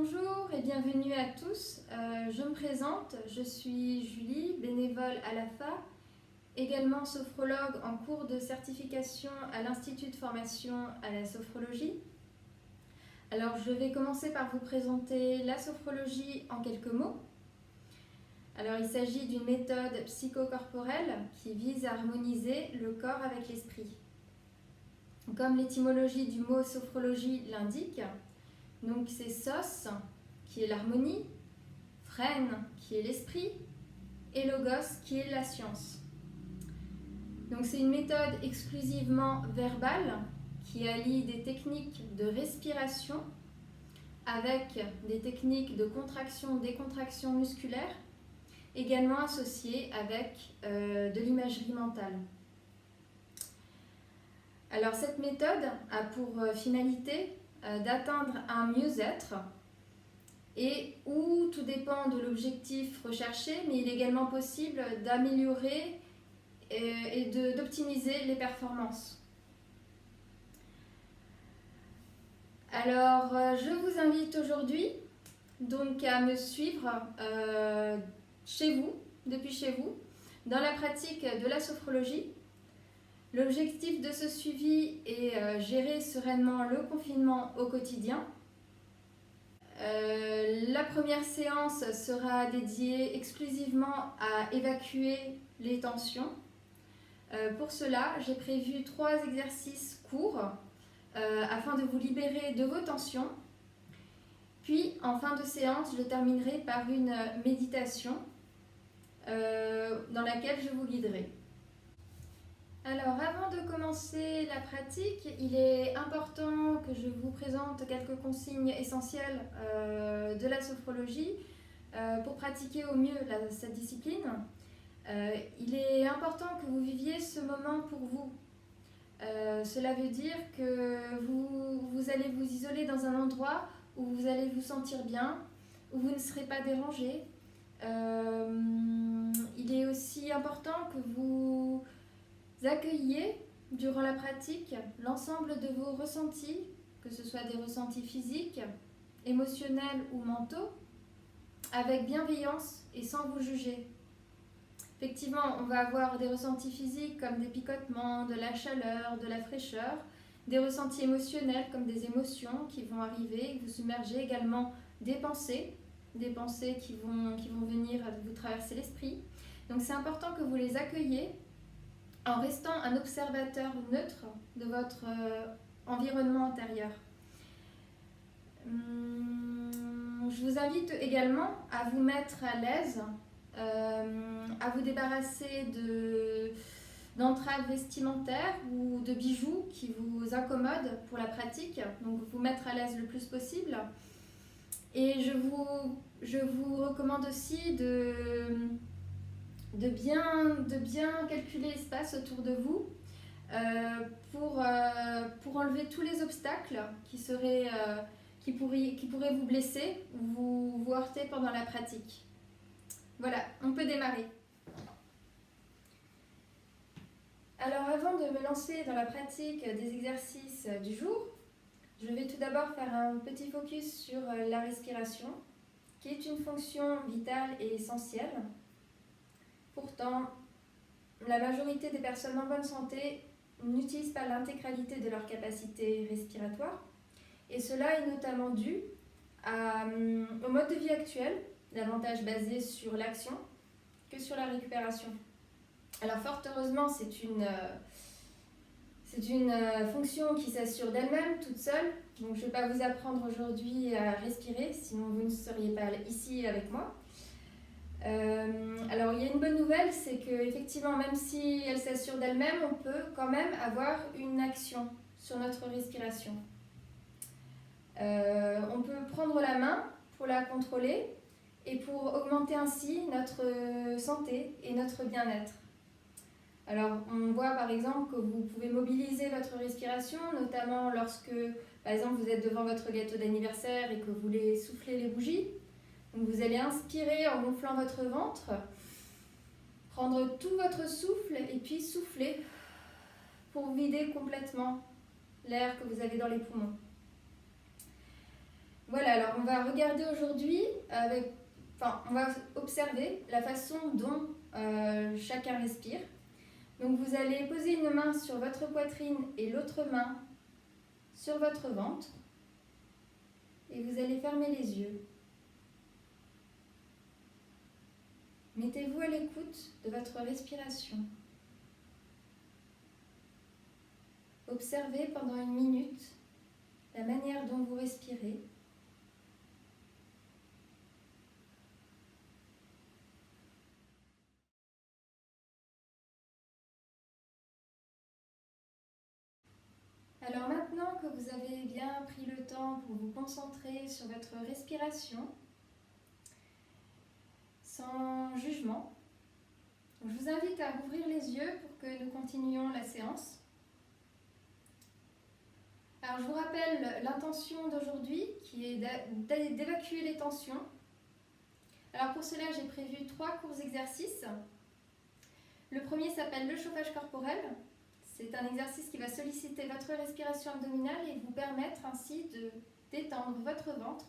Bonjour et bienvenue à tous. Je me présente, je suis Julie, bénévole à l'AFA, également sophrologue en cours de certification à l'Institut de formation à la sophrologie. Alors je vais commencer par vous présenter la sophrologie en quelques mots. Alors il s'agit d'une méthode psychocorporelle qui vise à harmoniser le corps avec l'esprit. Comme l'étymologie du mot sophrologie l'indique, donc c'est sos, qui est l'harmonie, phrène, qui est l'esprit, et logos, qui est la science. Donc c'est une méthode exclusivement verbale qui allie des techniques de respiration avec des techniques de contraction-décontraction musculaire, également associées avec de l'imagerie mentale. Alors cette méthode a pour finalité d'atteindre un mieux-être et où tout dépend de l'objectif recherché, mais il est également possible d'améliorer et d'optimiser les performances. Alors, je vous invite aujourd'hui donc à me suivre depuis chez vous, dans la pratique de la sophrologie. L'objectif de ce suivi est gérer sereinement le confinement au quotidien. La première séance sera dédiée exclusivement à évacuer les tensions. Pour cela, j'ai prévu 3 exercices courts afin de vous libérer de vos tensions. Puis, en fin de séance, je terminerai par une méditation dans laquelle je vous guiderai. Alors, avant de commencer la pratique, il est important que je vous présente quelques consignes essentielles de la sophrologie pour pratiquer au mieux cette discipline. Il est important que vous viviez ce moment pour vous. Cela veut dire que vous allez vous isoler dans un endroit où vous allez vous sentir bien, où vous ne serez pas dérangé. Il est aussi important que vous accueillez durant la pratique l'ensemble de vos ressentis, que ce soit des ressentis physiques, émotionnels ou mentaux, avec bienveillance et sans vous juger. Effectivement, on va avoir des ressentis physiques comme des picotements, de la chaleur, de la fraîcheur, des ressentis émotionnels comme des émotions qui vont arriver, vous submerger également des pensées qui vont venir vous traverser l'esprit. Donc c'est important que vous les accueilliez en restant un observateur neutre de votre environnement intérieur. Je vous invite également à vous mettre à l'aise, à vous débarrasser d'entraves vestimentaires ou de bijoux qui vous incommodent pour la pratique, donc vous mettre à l'aise le plus possible. Et je vous recommande aussi de bien calculer l'espace autour de vous pour enlever tous les obstacles qui pourraient vous blesser ou vous heurter pendant la pratique. Voilà, on peut démarrer. Alors avant de me lancer dans la pratique des exercices du jour, je vais tout d'abord faire un petit focus sur la respiration, qui est une fonction vitale et essentielle. Pourtant, la majorité des personnes en bonne santé n'utilisent pas l'intégralité de leur capacité respiratoire. Et cela est notamment dû au mode de vie actuel, davantage basé sur l'action que sur la récupération. Alors fort heureusement, c'est une fonction qui s'assure d'elle-même, toute seule. Donc je ne vais pas vous apprendre aujourd'hui à respirer, sinon vous ne seriez pas ici avec moi. Alors il y a une bonne nouvelle, c'est qu'effectivement, même si elle s'assure d'elle-même, on peut quand même avoir une action sur notre respiration. On peut prendre la main pour la contrôler et pour augmenter ainsi notre santé et notre bien-être. Alors on voit par exemple que vous pouvez mobiliser votre respiration, notamment lorsque par exemple vous êtes devant votre gâteau d'anniversaire et que vous voulez souffler les bougies. Donc vous allez inspirer en gonflant votre ventre, prendre tout votre souffle et puis souffler pour vider complètement l'air que vous avez dans les poumons. Voilà, alors on va regarder aujourd'hui on va observer la façon dont chacun respire. Donc vous allez poser une main sur votre poitrine et l'autre main sur votre ventre et vous allez fermer les yeux. Mettez-vous à l'écoute de votre respiration. Observez pendant 1 minute la manière dont vous respirez. Alors maintenant que vous avez bien pris le temps pour vous concentrer sur votre respiration, sans jugement, je vous invite à ouvrir les yeux pour que nous continuions la séance. Alors je vous rappelle l'intention d'aujourd'hui qui est d'évacuer les tensions. Alors pour cela j'ai prévu 3 courts exercices. Le premier s'appelle le chauffage corporel. C'est un exercice qui va solliciter votre respiration abdominale et vous permettre ainsi de détendre votre ventre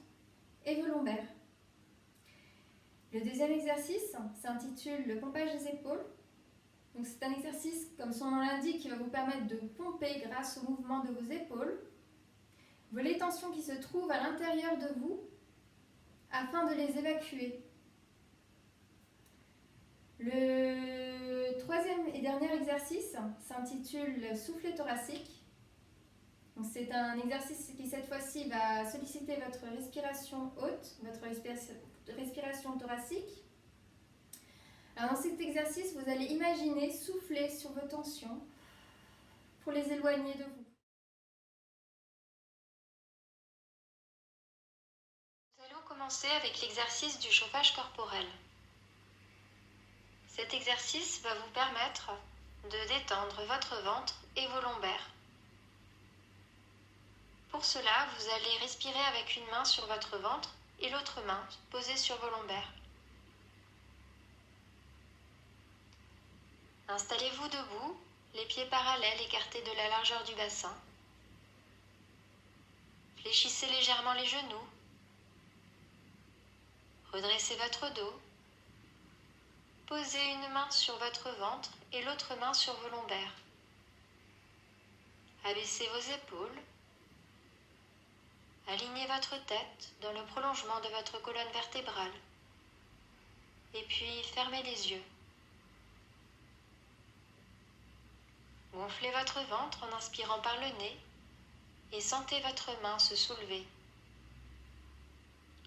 et vos lombaires. Le deuxième exercice s'intitule le pompage des épaules. Donc c'est un exercice, comme son nom l'indique, qui va vous permettre de pomper grâce au mouvement de vos épaules les tensions qui se trouvent à l'intérieur de vous afin de les évacuer. Le troisième et dernier exercice s'intitule soufflet thoracique. C'est un exercice qui cette fois-ci va solliciter votre respiration haute, votre respiration thoracique. Alors dans cet exercice, vous allez imaginer souffler sur vos tensions pour les éloigner de vous. Nous allons commencer avec l'exercice du chauffage corporel. Cet exercice va vous permettre de détendre votre ventre et vos lombaires. Pour cela, vous allez respirer avec une main sur votre ventre et l'autre main posée sur vos lombaires. Installez-vous debout, les pieds parallèles écartés de la largeur du bassin. Fléchissez légèrement les genoux. Redressez votre dos. Posez une main sur votre ventre et l'autre main sur vos lombaires. Abaissez vos épaules. Alignez votre tête dans le prolongement de votre colonne vertébrale. Et puis fermez les yeux. Gonflez votre ventre en inspirant par le nez et sentez votre main se soulever.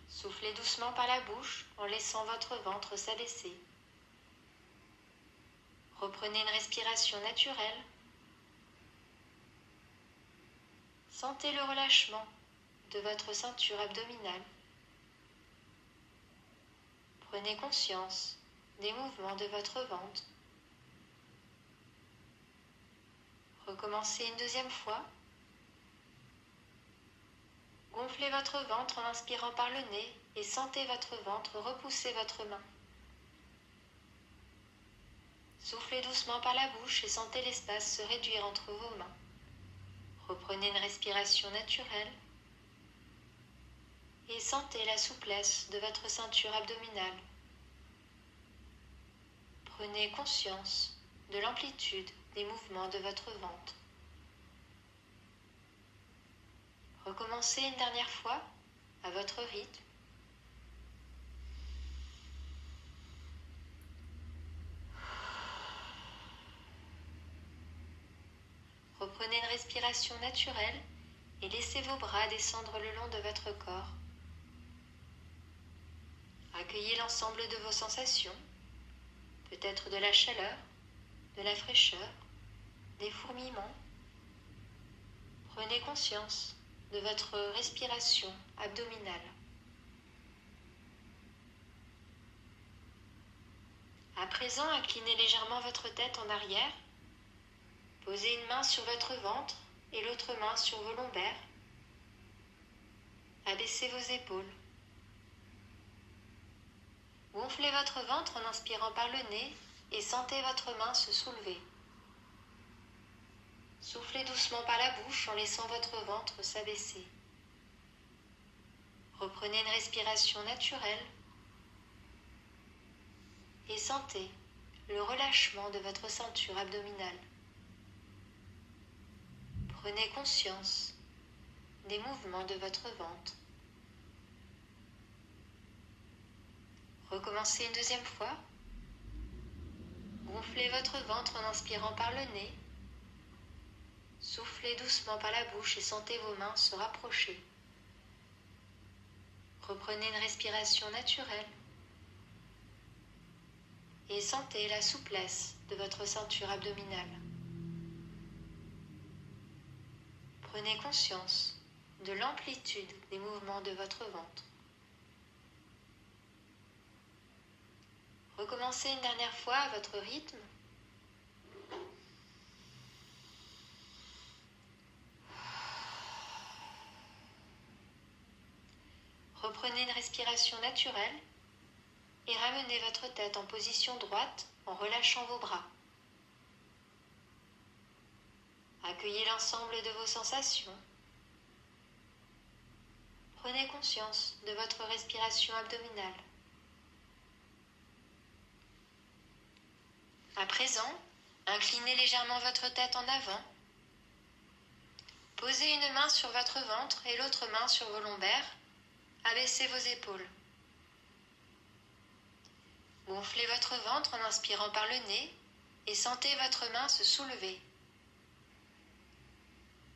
Soufflez doucement par la bouche en laissant votre ventre s'abaisser. Reprenez une respiration naturelle. Sentez le relâchement de votre ceinture abdominale. Prenez conscience des mouvements de votre ventre. Recommencez une deuxième fois. Gonflez votre ventre en inspirant par le nez et sentez votre ventre repousser votre main. Soufflez doucement par la bouche et sentez l'espace se réduire entre vos mains. Reprenez une respiration naturelle et sentez la souplesse de votre ceinture abdominale. Prenez conscience de l'amplitude des mouvements de votre ventre. Recommencez une dernière fois à votre rythme. Reprenez une respiration naturelle et laissez vos bras descendre le long de votre corps. Accueillez l'ensemble de vos sensations, peut-être de la chaleur, de la fraîcheur, des fourmillements. Prenez conscience de votre respiration abdominale. À présent, inclinez légèrement votre tête en arrière. Posez une main sur votre ventre et l'autre main sur vos lombaires. Abaissez vos épaules. Gonflez votre ventre en inspirant par le nez et sentez votre main se soulever. Soufflez doucement par la bouche en laissant votre ventre s'abaisser. Reprenez une respiration naturelle et sentez le relâchement de votre ceinture abdominale. Prenez conscience des mouvements de votre ventre. Recommencez une deuxième fois. Gonflez votre ventre en inspirant par le nez. Soufflez doucement par la bouche et sentez vos mains se rapprocher. Reprenez une respiration naturelle et sentez la souplesse de votre ceinture abdominale. Prenez conscience de l'amplitude des mouvements de votre ventre. Recommencez une dernière fois à votre rythme. Reprenez une respiration naturelle et ramenez votre tête en position droite en relâchant vos bras. Accueillez l'ensemble de vos sensations. Prenez conscience de votre respiration abdominale. À présent, inclinez légèrement votre tête en avant. Posez une main sur votre ventre et l'autre main sur vos lombaires. Abaissez vos épaules. Gonflez votre ventre en inspirant par le nez et sentez votre main se soulever.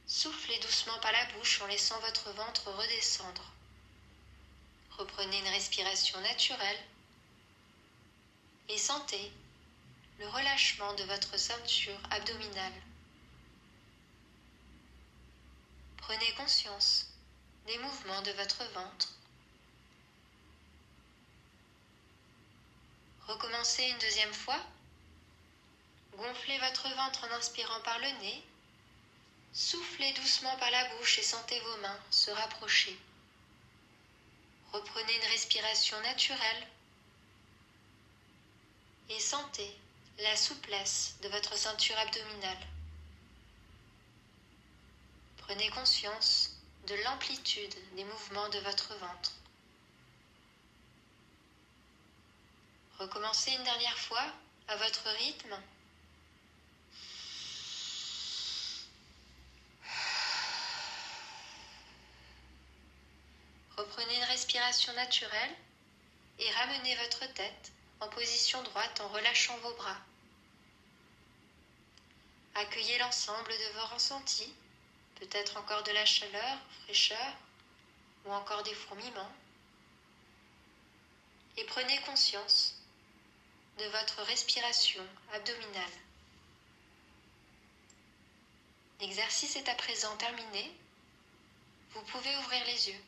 Soufflez doucement par la bouche en laissant votre ventre redescendre. Reprenez une respiration naturelle et sentez le relâchement de votre ceinture abdominale. Prenez conscience des mouvements de votre ventre. Recommencez une deuxième fois. Gonflez votre ventre en inspirant par le nez. Soufflez doucement par la bouche et sentez vos mains se rapprocher. Reprenez une respiration naturelle et sentez la souplesse de votre ceinture abdominale. Prenez conscience de l'amplitude des mouvements de votre ventre. Recommencez une dernière fois à votre rythme. Reprenez une respiration naturelle et ramenez votre tête en position droite en relâchant vos bras. Accueillez l'ensemble de vos ressentis, peut-être encore de la chaleur, fraîcheur ou encore des fourmillements. Et prenez conscience de votre respiration abdominale. L'exercice est à présent terminé. Vous pouvez ouvrir les yeux.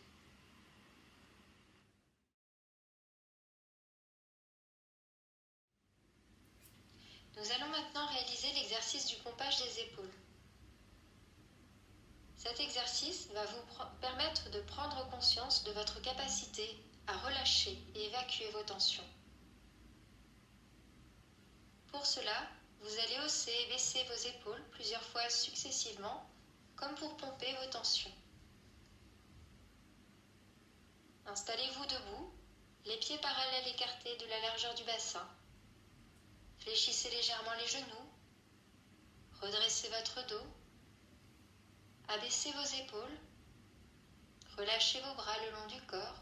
Nous allons maintenant réaliser l'exercice du pompage des épaules. Cet exercice va vous permettre de prendre conscience de votre capacité à relâcher et évacuer vos tensions. Pour cela, vous allez hausser et baisser vos épaules plusieurs fois successivement, comme pour pomper vos tensions. Installez-vous debout, les pieds parallèles écartés de la largeur du bassin. Fléchissez légèrement les genoux, redressez votre dos, abaissez vos épaules, relâchez vos bras le long du corps,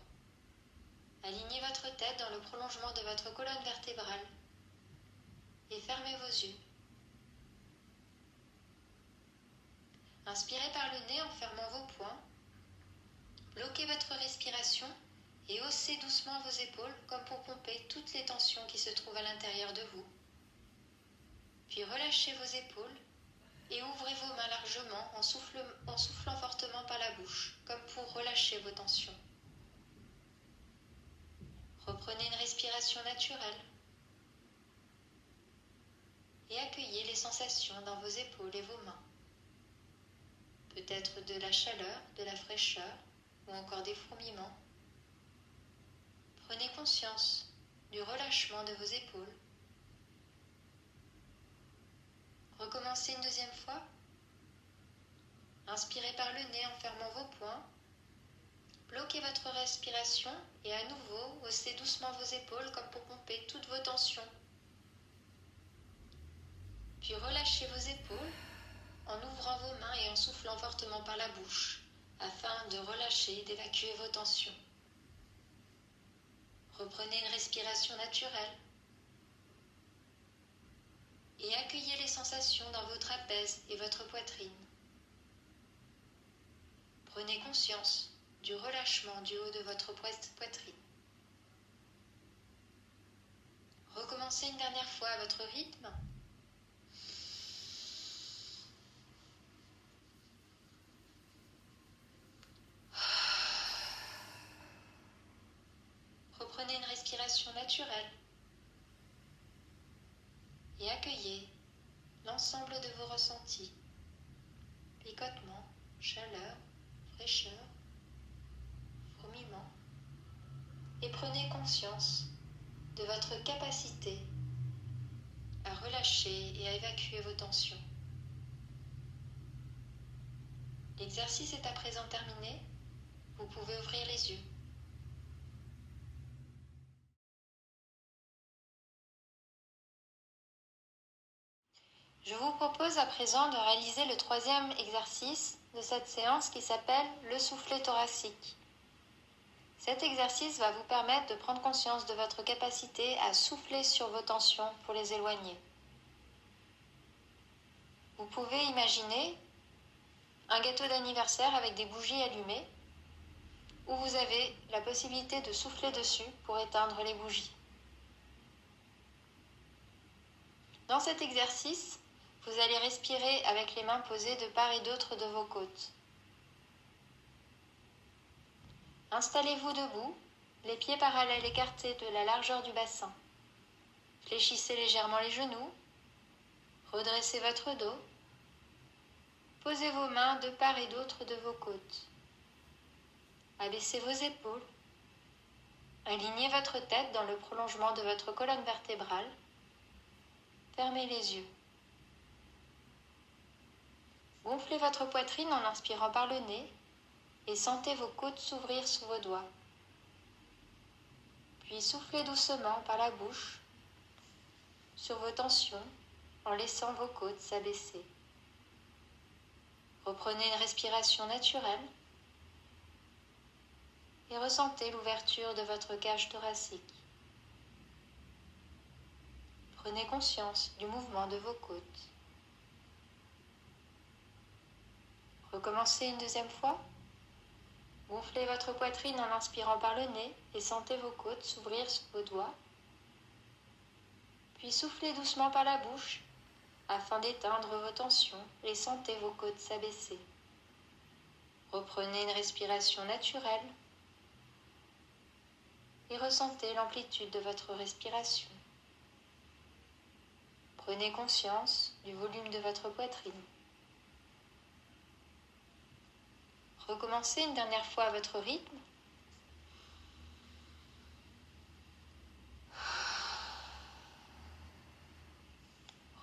alignez votre tête dans le prolongement de votre colonne vertébrale et fermez vos yeux. Inspirez par le nez en fermant vos poings, bloquez votre respiration et haussez doucement vos épaules comme pour pomper toutes les tensions qui se trouvent à l'intérieur de vous. Puis relâchez vos épaules et ouvrez vos mains largement en soufflant fortement par la bouche, comme pour relâcher vos tensions. Reprenez une respiration naturelle et accueillez les sensations dans vos épaules et vos mains. Peut-être de la chaleur, de la fraîcheur ou encore des fourmillements. Prenez conscience du relâchement de vos épaules. Recommencez une deuxième fois. Inspirez par le nez en fermant vos poings. Bloquez votre respiration et à nouveau, haussez doucement vos épaules comme pour pomper toutes vos tensions. Puis relâchez vos épaules en ouvrant vos mains et en soufflant fortement par la bouche afin de relâcher et d'évacuer vos tensions. Reprenez une respiration naturelle et accueillez les sensations dans vos trapèzes et votre poitrine. Prenez conscience du relâchement du haut de votre poitrine. Recommencez une dernière fois à votre rythme. Reprenez une respiration naturelle et accueillez l'ensemble de vos ressentis. Picotement, chaleur, fraîcheur, fourmillement. Et prenez conscience de votre capacité à relâcher et à évacuer vos tensions. L'exercice est à présent terminé. Vous pouvez ouvrir les yeux. Je vous propose à présent de réaliser le troisième exercice de cette séance qui s'appelle le soufflet thoracique. Cet exercice va vous permettre de prendre conscience de votre capacité à souffler sur vos tensions pour les éloigner. Vous pouvez imaginer un gâteau d'anniversaire avec des bougies allumées où vous avez la possibilité de souffler dessus pour éteindre les bougies. Dans cet exercice, vous allez respirer avec les mains posées de part et d'autre de vos côtes. Installez-vous debout, les pieds parallèles écartés de la largeur du bassin. Fléchissez légèrement les genoux, redressez votre dos, posez vos mains de part et d'autre de vos côtes. Abaissez vos épaules, alignez votre tête dans le prolongement de votre colonne vertébrale, fermez les yeux. Gonflez votre poitrine en inspirant par le nez et sentez vos côtes s'ouvrir sous vos doigts. Puis soufflez doucement par la bouche sur vos tensions en laissant vos côtes s'abaisser. Reprenez une respiration naturelle et ressentez l'ouverture de votre cage thoracique. Prenez conscience du mouvement de vos côtes. Recommencez une deuxième fois. Gonflez votre poitrine en inspirant par le nez et sentez vos côtes s'ouvrir sous vos doigts. Puis soufflez doucement par la bouche afin d'éteindre vos tensions et sentez vos côtes s'abaisser. Reprenez une respiration naturelle et ressentez l'amplitude de votre respiration. Prenez conscience du volume de votre poitrine. Recommencez une dernière fois à votre rythme.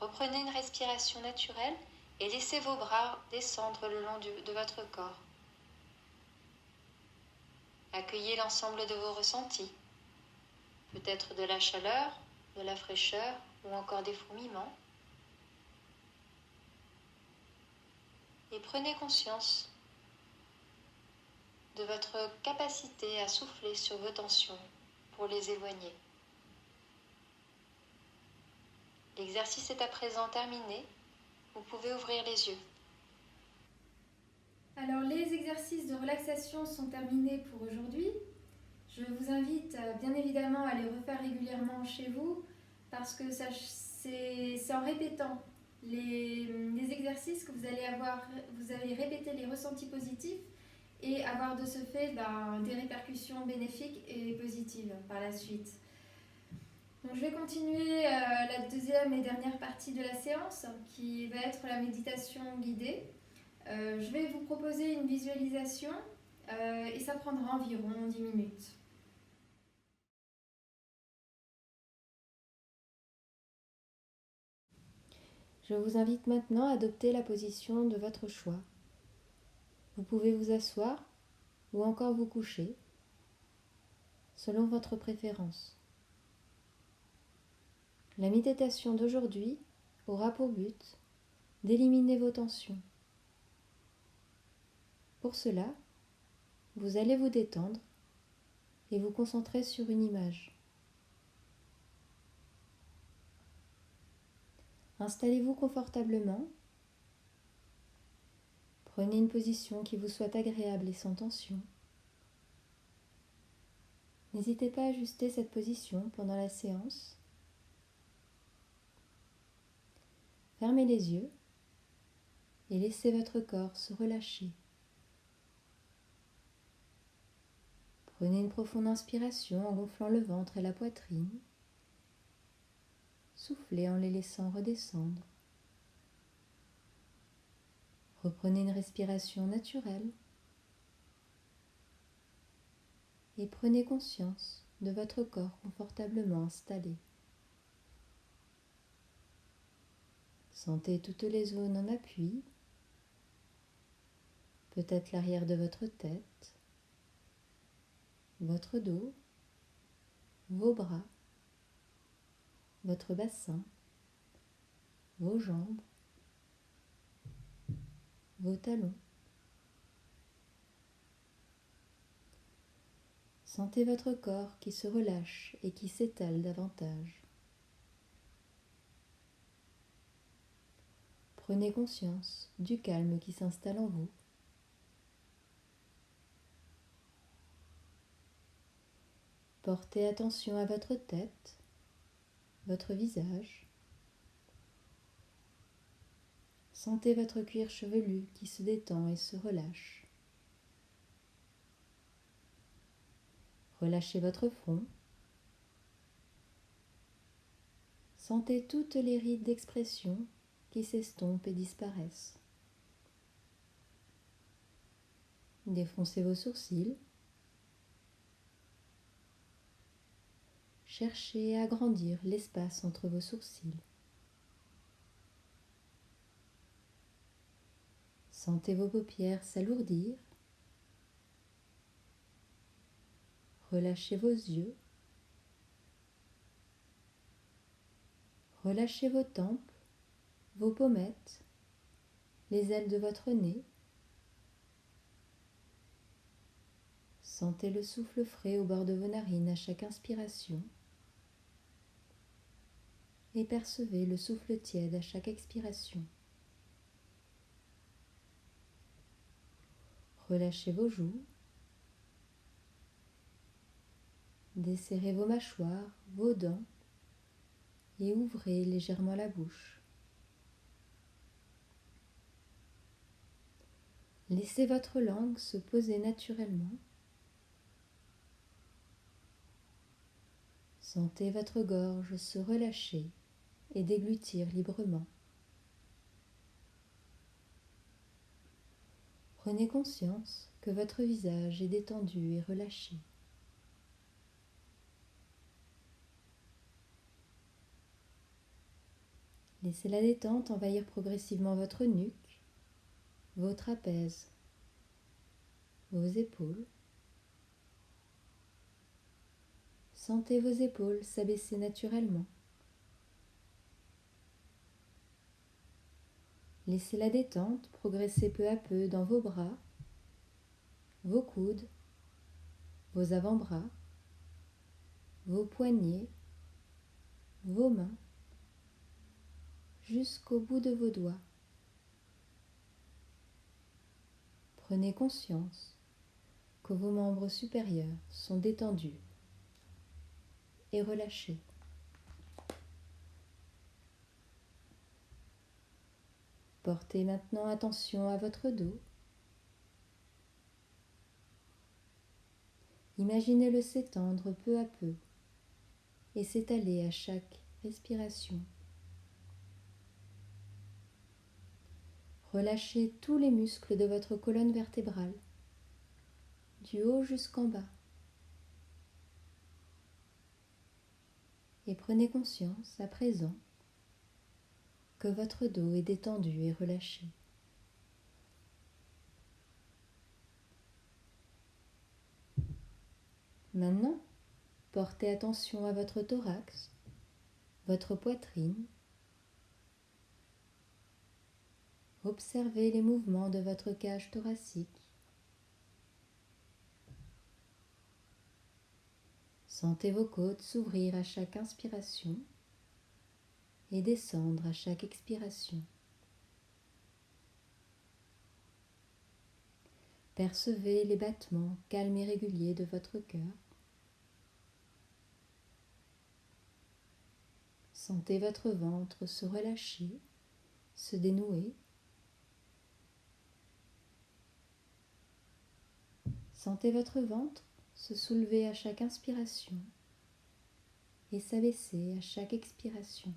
Reprenez une respiration naturelle et laissez vos bras descendre le long de votre corps. Accueillez l'ensemble de vos ressentis, peut-être de la chaleur, de la fraîcheur ou encore des fourmillements. Et prenez conscience de votre capacité à souffler sur vos tensions pour les éloigner. L'exercice est à présent terminé. Vous pouvez ouvrir les yeux. Alors les exercices de relaxation sont terminés pour aujourd'hui. Je vous invite bien évidemment à les refaire régulièrement chez vous parce que c'est en répétant les exercices que vous allez répéter les ressentis positifs et avoir de ce fait des répercussions bénéfiques et positives par la suite. Donc, je vais continuer la deuxième et dernière partie de la séance qui va être la méditation guidée. Je vais vous proposer une visualisation et ça prendra environ 10 minutes. Je vous invite maintenant à adopter la position de votre choix. Vous pouvez vous asseoir ou encore vous coucher, selon votre préférence. La méditation d'aujourd'hui aura pour but d'éliminer vos tensions. Pour cela, vous allez vous détendre et vous concentrer sur une image. Installez-vous confortablement. Prenez une position qui vous soit agréable et sans tension. N'hésitez pas à ajuster cette position pendant la séance. Fermez les yeux et laissez votre corps se relâcher. Prenez une profonde inspiration en gonflant le ventre et la poitrine. Soufflez en les laissant redescendre. Reprenez une respiration naturelle et prenez conscience de votre corps confortablement installé. Sentez toutes les zones en appui, peut-être l'arrière de votre tête, votre dos, vos bras, votre bassin, vos jambes, vos talons. Sentez votre corps qui se relâche et qui s'étale davantage. Prenez conscience du calme qui s'installe en vous. Portez attention à votre tête, votre visage. Sentez votre cuir chevelu qui se détend et se relâche. Relâchez votre front. Sentez toutes les rides d'expression qui s'estompent et disparaissent. Défoncez vos sourcils. Cherchez à agrandir l'espace entre vos sourcils. Sentez vos paupières s'alourdir. Relâchez vos yeux. Relâchez vos tempes, vos pommettes, les ailes de votre nez. Sentez le souffle frais au bord de vos narines à chaque inspiration et percevez le souffle tiède à chaque expiration. Relâchez vos joues. Desserrez vos mâchoires, vos dents et ouvrez légèrement la bouche. Laissez votre langue se poser naturellement. Sentez votre gorge se relâcher et déglutir librement. Prenez conscience que votre visage est détendu et relâché. Laissez la détente envahir progressivement votre nuque, vos trapèzes, vos épaules. Sentez vos épaules s'abaisser naturellement. Laissez la détente progresser peu à peu dans vos bras, vos coudes, vos avant-bras, vos poignets, vos mains, jusqu'au bout de vos doigts. Prenez conscience que vos membres supérieurs sont détendus et relâchés. Portez maintenant attention à votre dos. Imaginez-le s'étendre peu à peu et s'étaler à chaque respiration. Relâchez tous les muscles de votre colonne vertébrale, du haut jusqu'en bas. Et prenez conscience à présent que votre dos est détendu et relâché. Maintenant, portez attention à votre thorax, votre poitrine. Observez les mouvements de votre cage thoracique. Sentez vos côtes s'ouvrir à chaque inspiration et descendre à chaque expiration. Percevez les battements calmes et réguliers de votre cœur. Sentez votre ventre se relâcher, se dénouer. Sentez votre ventre se soulever à chaque inspiration et s'abaisser à chaque expiration.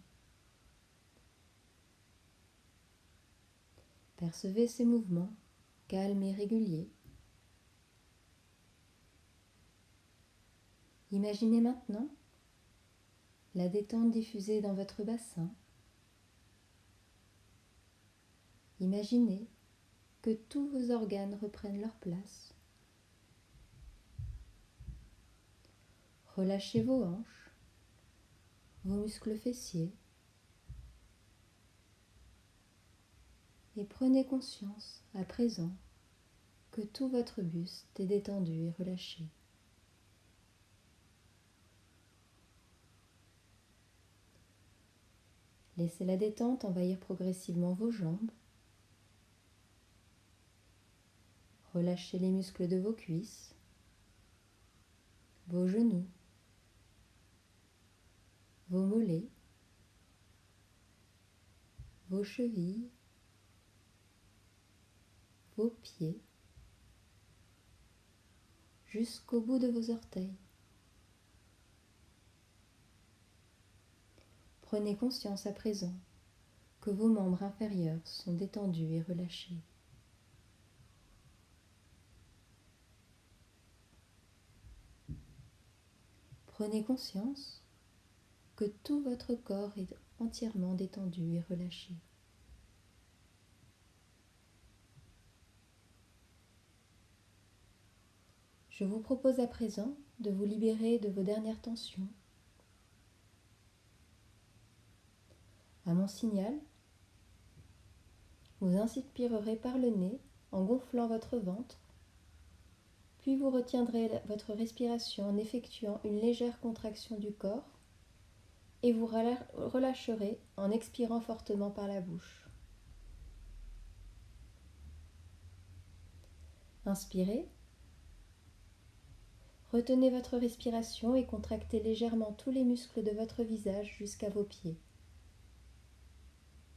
Percevez ces mouvements calmes et réguliers. Imaginez maintenant la détente diffusée dans votre bassin. Imaginez que tous vos organes reprennent leur place. Relâchez vos hanches, vos muscles fessiers et prenez conscience à présent que tout votre buste est détendu et relâché. Laissez la détente envahir progressivement vos jambes. Relâchez les muscles de vos cuisses, vos genoux, vos mollets, vos chevilles, vos pieds, jusqu'au bout de vos orteils. Prenez conscience à présent que vos membres inférieurs sont détendus et relâchés. Prenez conscience que tout votre corps est entièrement détendu et relâché. Je vous propose à présent de vous libérer de vos dernières tensions. À mon signal, vous inspirerez par le nez en gonflant votre ventre, puis vous retiendrez votre respiration en effectuant une légère contraction du corps et vous relâcherez en expirant fortement par la bouche. Inspirez. Retenez votre respiration et contractez légèrement tous les muscles de votre visage jusqu'à vos pieds.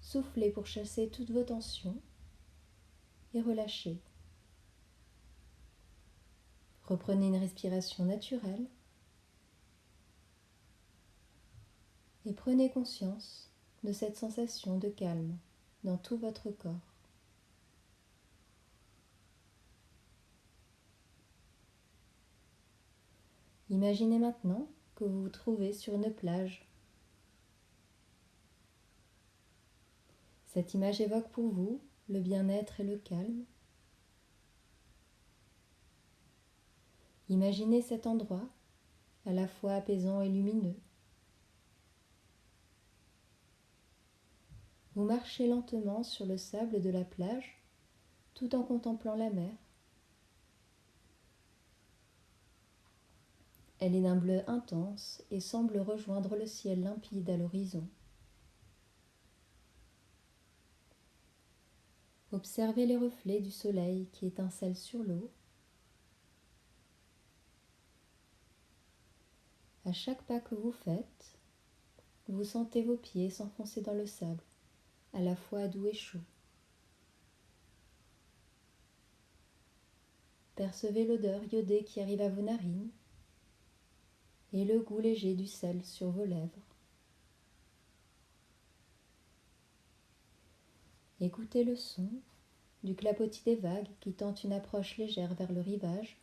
Soufflez pour chasser toutes vos tensions et relâchez. Reprenez une respiration naturelle et prenez conscience de cette sensation de calme dans tout votre corps. Imaginez maintenant que vous vous trouvez sur une plage. Cette image évoque pour vous le bien-être et le calme. Imaginez cet endroit à la fois apaisant et lumineux. Vous marchez lentement sur le sable de la plage tout en contemplant la mer. Elle est d'un bleu intense et semble rejoindre le ciel limpide à l'horizon. Observez les reflets du soleil qui étincellent sur l'eau. À chaque pas que vous faites, vous sentez vos pieds s'enfoncer dans le sable, à la fois doux et chaud. Percevez l'odeur iodée qui arrive à vos narines et le goût léger du sel sur vos lèvres. Écoutez le son du clapotis des vagues qui tentent une approche légère vers le rivage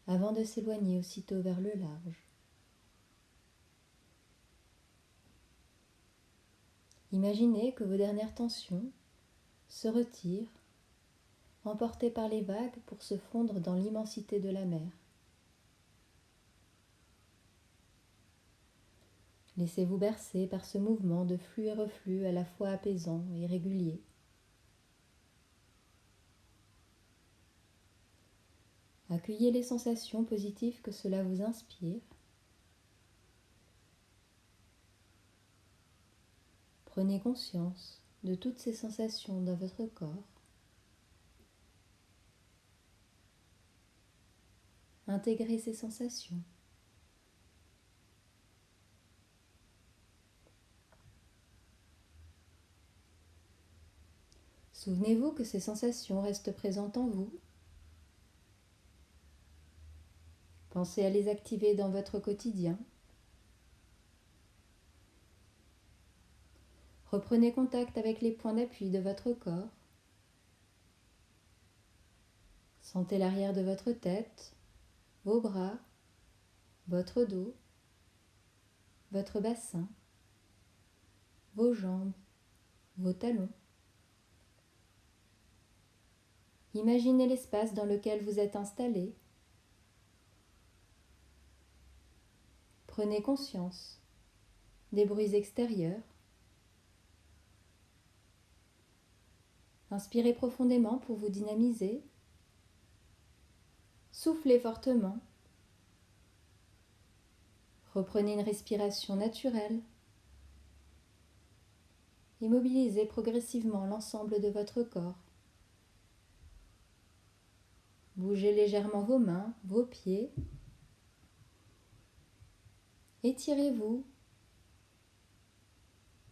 avant de s'éloigner aussitôt vers le large. Imaginez que vos dernières tensions se retirent, emportées par les vagues pour se fondre dans l'immensité de la mer. Laissez-vous bercer par ce mouvement de flux et reflux à la fois apaisant et régulier. Accueillez les sensations positives que cela vous inspire. Prenez conscience de toutes ces sensations dans votre corps. Intégrez ces sensations. Souvenez-vous que ces sensations restent présentes en vous. Pensez à les activer dans votre quotidien. Reprenez contact avec les points d'appui de votre corps. Sentez l'arrière de votre tête, vos bras, votre dos, votre bassin, vos jambes, vos talons. Imaginez l'espace dans lequel vous êtes installé. Prenez conscience des bruits extérieurs. Inspirez profondément pour vous dynamiser. Soufflez fortement. Reprenez une respiration naturelle. Et mobilisez progressivement l'ensemble de votre corps. Bougez légèrement vos mains, vos pieds. Étirez-vous.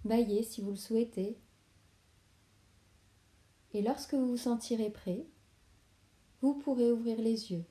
Bâillez si vous le souhaitez. Et lorsque vous vous sentirez prêt, vous pourrez ouvrir les yeux.